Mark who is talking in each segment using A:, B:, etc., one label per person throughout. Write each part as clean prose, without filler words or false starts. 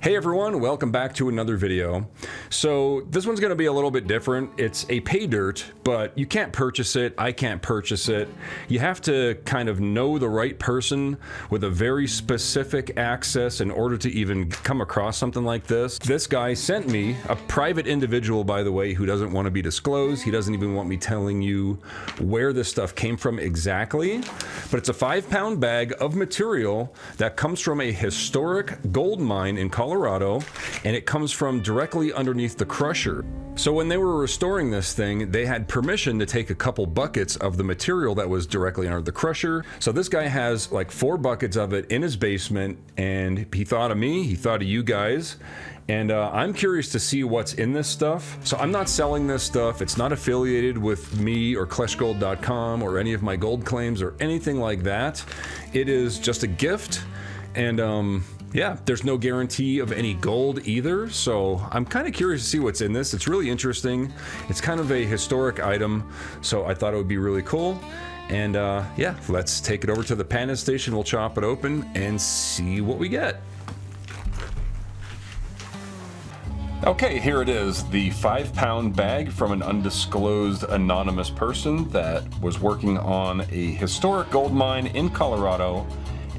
A: Hey everyone, welcome back to another video. So this one's going to be a little bit different. It's a Paydirt, but you can't purchase it. I can't purchase it. You have to kind of know the right person with a very specific access in order to even come across something like this. This guy sent me, a private individual by the way, who doesn't want to be disclosed. He doesn't even want me telling you where this stuff came from exactly, but it's a 5-pound bag of material that comes from a historic gold mine in Colorado, and it comes from directly underneath the crusher. So when they were restoring this thing, they had permission to take a couple buckets of the material that was directly under the crusher. So this guy has like 4 buckets of it in his basement, and he thought of me, he thought of you guys, and I'm curious to see what's in this stuff. So I'm not selling this stuff. It's not affiliated with me or kleshgold.com or any of my gold claims or anything like that. It is just a gift, and yeah, there's no guarantee of any gold either, so I'm kind of curious to see what's in this. It's really interesting. It's kind of a historic item, so I thought it would be really cool. And yeah, let's take it over to the Panda station. We'll chop it open and see what we get. Okay, here it is, the 5-pound bag from an undisclosed anonymous person that was working on a historic gold mine in Colorado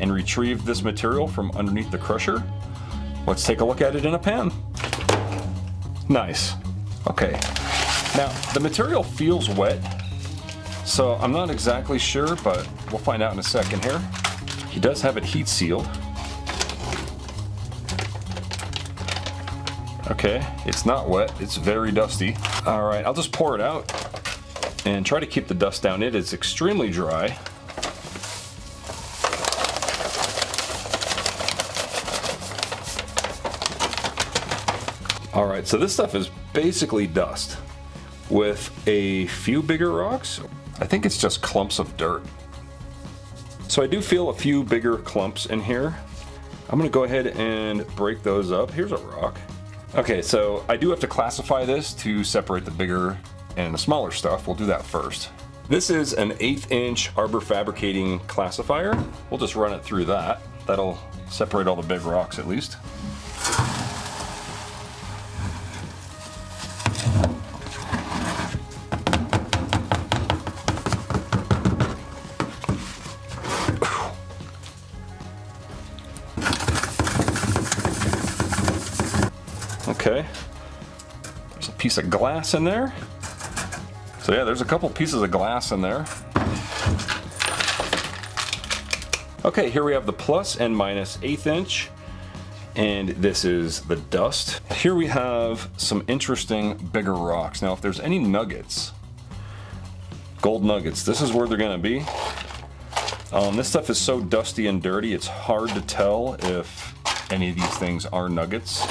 A: and retrieved this material from underneath the crusher. Let's take a look at it in a pan. Nice. Okay. Now, the material feels wet, so I'm not exactly sure, but we'll find out in a second here. He does have it heat sealed. Okay, it's not wet, it's very dusty. All right, I'll just pour it out and try to keep the dust down. It is extremely dry. All right, so this stuff is basically dust with a few bigger rocks. I think it's just clumps of dirt. So I do feel a few bigger clumps in here. I'm gonna go ahead and break those up. Here's a rock. Okay, so I do have to classify this to separate the bigger and the smaller stuff. We'll do that first. This is an 1/8" arbor fabricating classifier. We'll just run it through that. That'll separate all the big rocks at least. Okay, there's a piece of glass in there. So yeah, there's a couple pieces of glass in there. Okay, here we have the plus and minus 1/8", and this is the dust. Here we have some interesting bigger rocks. Now if there's any nuggets, gold nuggets, this is where they're gonna be. This stuff is so dusty and dirty, it's hard to tell if any of these things are nuggets.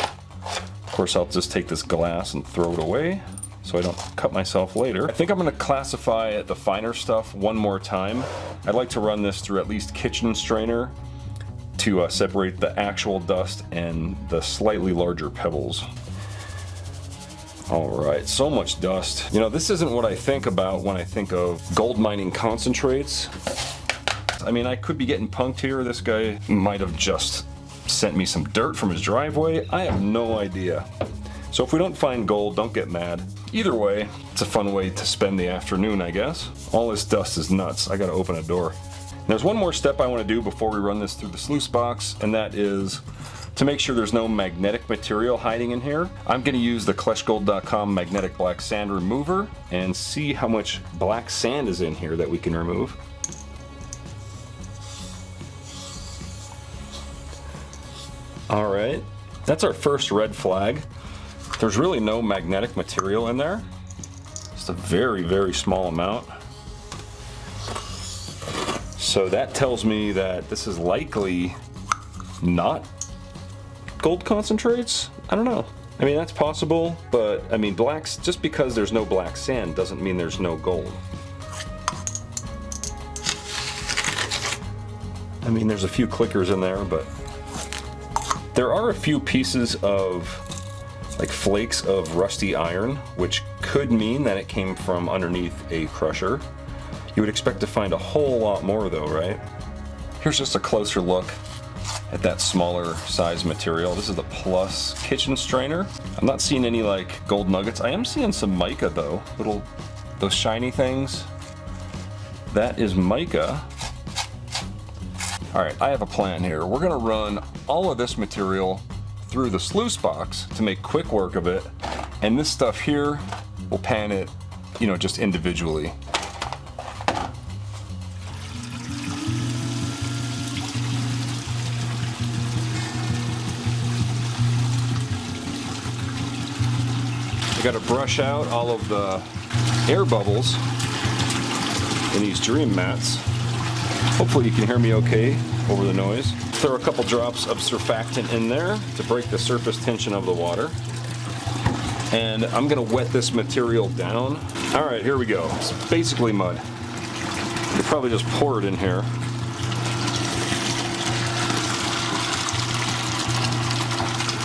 A: Of course, I'll just take this glass and throw it away so I don't cut myself later. I think I'm going to classify the finer stuff one more time. I'd like to run this through at least kitchen strainer to separate the actual dust and the slightly larger pebbles. All right, so much dust. You know, this isn't what I think about when I think of gold mining concentrates. I mean, I could be getting punked here. This guy might have just sent me some dirt from his driveway. I have no idea. So if we don't find gold, don't get mad. Either way, it's a fun way to spend the afternoon, I guess. All this dust is nuts. I gotta open a door. And there's one more step I want to do before we run this through the sluice box, and that is to make sure there's no magnetic material hiding in here. I'm gonna use the kleshgold.com magnetic black sand remover and see how much black sand is in here that we can remove. All right, that's our first red flag. There's really no magnetic material in there. Just a very, very small amount. So that tells me that this is likely not gold concentrates. I don't know. I mean, that's possible, but I mean, just because there's no black sand doesn't mean there's no gold. I mean, there's a few clickers in there, but there are a few pieces of like flakes of rusty iron, which could mean that it came from underneath a crusher. You would expect to find a whole lot more though, right? Here's just a closer look. at that smaller size material. This is the Plus kitchen strainer. I'm not seeing any like gold nuggets. I am seeing some mica though, those shiny things. That is mica. All right, I have a plan here. We're gonna run all of this material through the sluice box to make quick work of it. And this stuff here, we'll pan it, you know, just individually. I gotta brush out all of the air bubbles in these dream mats. Hopefully you can hear me okay over the noise. Throw a couple drops of surfactant in there to break the surface tension of the water. And I'm gonna wet this material down. All right, here we go. It's basically mud. You could probably just pour it in here.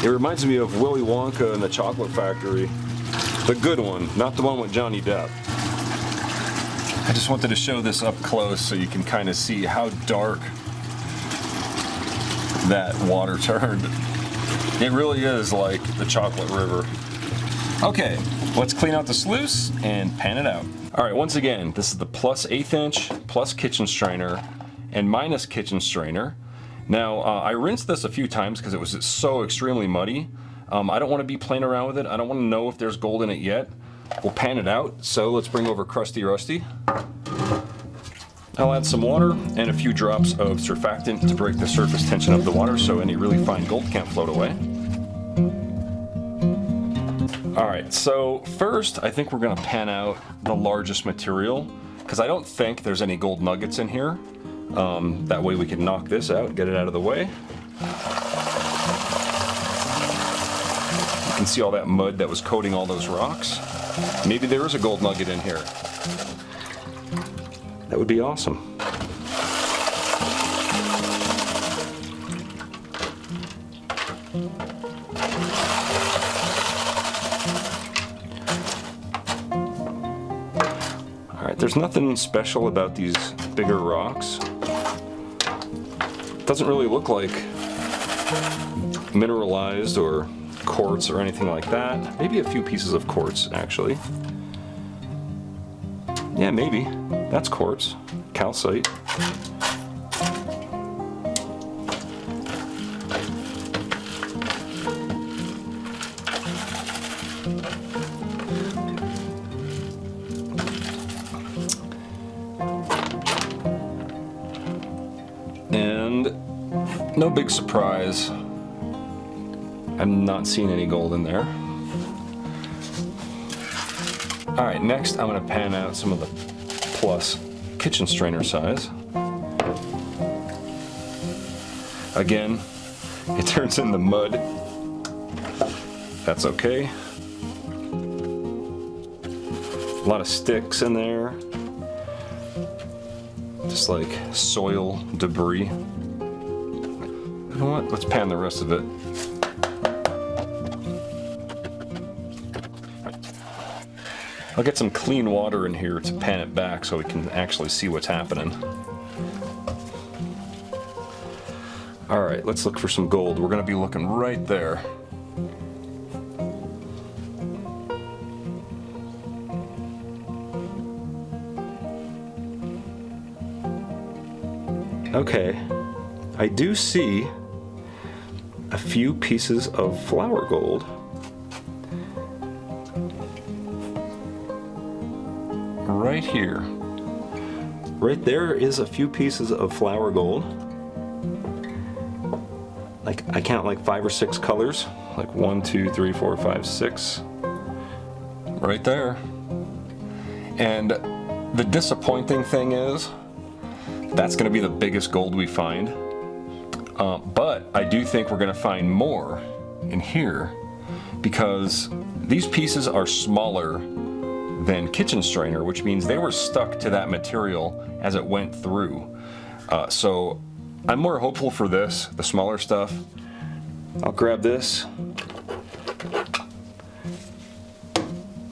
A: It reminds me of Willy Wonka and the Chocolate Factory. The good one, not the one with Johnny Depp. I just wanted to show this up close so you can kind of see how dark that water turned. It really is like the chocolate river. Okay, let's clean out the sluice and pan it out. All right, once again, this is the Plus 1/8 inch, Plus kitchen strainer, and minus kitchen strainer. Now, I rinsed this a few times because it was so extremely muddy. I don't want to be playing around with it. I don't want to know if there's gold in it yet. We'll pan it out. So let's bring over Crusty Rusty. I'll add some water and a few drops of surfactant to break the surface tension of the water so any really fine gold can't float away. All right, so first I think we're gonna pan out the largest material because I don't think there's any gold nuggets in here. That way we can knock this out and get it out of the way. You can see all that mud that was coating all those rocks. Maybe there is a gold nugget in here. That would be awesome. All right, there's nothing special about these bigger rocks. It doesn't really look like mineralized or quartz or anything like that. Maybe a few pieces of quartz, actually. Yeah, maybe. That's quartz. Calcite. And no big surprise, I'm not seeing any gold in there. All right, next I'm gonna pan out some of the Plus kitchen strainer size. Again, it turns into mud. That's okay. A lot of sticks in there. Just like soil debris. You know what? Let's pan the rest of it. I'll get some clean water in here to pan it back so we can actually see what's happening. All right, let's look for some gold. We're gonna be looking right there. Okay, I do see a few pieces of flour gold. Right here. Right there is a few pieces of flour gold. Like, I count like 5 or 6 colors. Like 1, 2, 3, 4, 5, 6. Right there. And the disappointing thing is, that's gonna be the biggest gold we find. But I do think we're gonna find more in here because these pieces are smaller than kitchen strainer, which means they were stuck to that material as it went through. So I'm more hopeful for this, the smaller stuff. I'll grab this.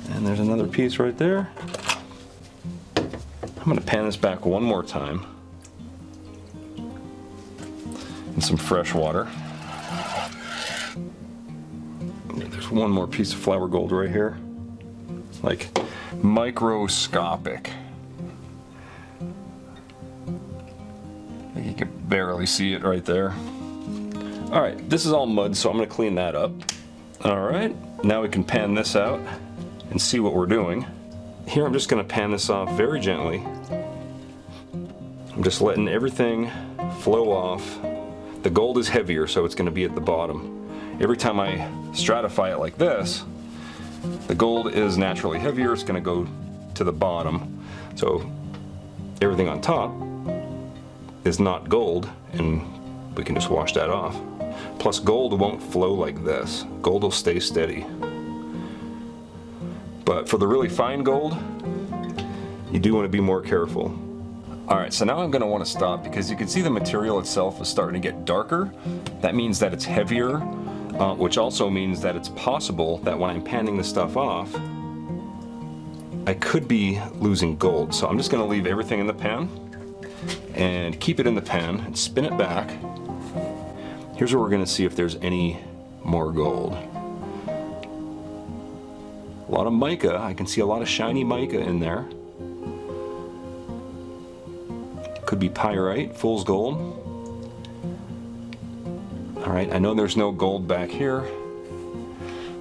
A: And there's another piece right there. I'm gonna pan this back one more time. and some fresh water. There's one more piece of flour gold right here. Like microscopic. You can barely see it right there. All right, this is all mud, so I'm gonna clean that up. All right, now we can pan this out and see what we're doing. Here I'm just gonna pan this off very gently. I'm just letting everything flow off. The gold is heavier, so it's gonna be at the bottom. Every time I stratify it like this, the gold is naturally heavier, it's gonna go to the bottom. So everything on top is not gold, and we can just wash that off. Plus gold won't flow like this. Gold will stay steady. But for the really fine gold, you do want to be more careful. All right, so now I'm going to want to stop because you can see the material itself is starting to get darker. That means that it's heavier, which also means that it's possible that when I'm panning the stuff off, I could be losing gold. So I'm just going to leave everything in the pan and keep it in the pan and spin it back. Here's where we're going to see if there's any more gold. A lot of mica. I can see a lot of shiny mica in there. Could be pyrite, fool's gold. All right, I know there's no gold back here.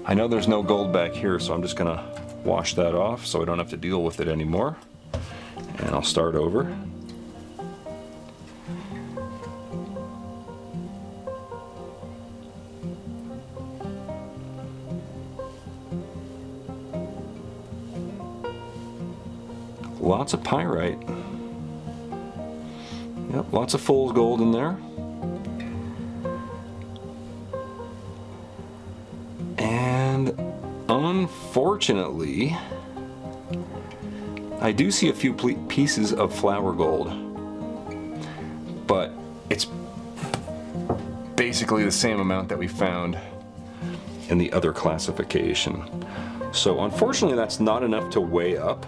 A: I know there's no gold back here, so I'm just gonna wash that off so I don't have to deal with it anymore. And I'll start over. Lots of pyrite. Yep, lots of fool's gold in there. And unfortunately, I do see a few pieces of flour gold, but it's basically the same amount that we found in the other classification. So unfortunately, that's not enough to weigh up,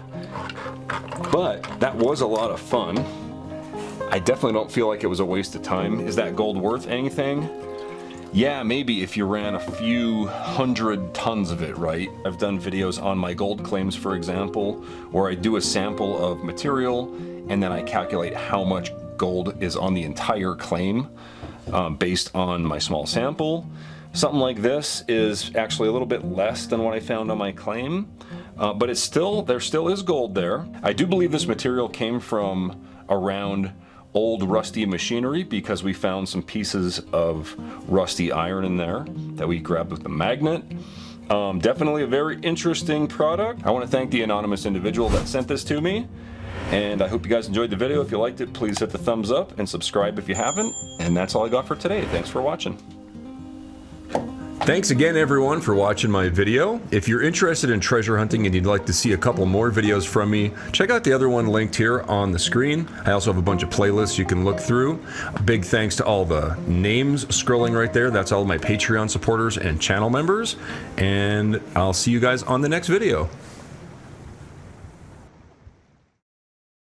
A: but that was a lot of fun. I definitely don't feel like it was a waste of time. Is that gold worth anything? Yeah, maybe if you ran a few 100 tons of it, right? I've done videos on my gold claims, for example, where I do a sample of material and then I calculate how much gold is on the entire claim based on my small sample. Something like this is actually a little bit less than what I found on my claim, but it's still, there still is gold there. I do believe this material came from around old rusty machinery because we found some pieces of rusty iron in there that we grabbed with the magnet. Definitely a very interesting product. I want to thank the anonymous individual that sent this to me, and I hope you guys enjoyed the video. If you liked it, please hit the thumbs up and subscribe if you haven't. And that's all I got for today. Thanks for watching.
B: Thanks again everyone for watching my video. If you're interested in treasure hunting and you'd like to see a couple more videos from me, check out the other one linked here on the screen. I also have a bunch of playlists you can look through. A big thanks to all the names scrolling right there. That's all my Patreon supporters and channel members. And I'll see you guys on the next video.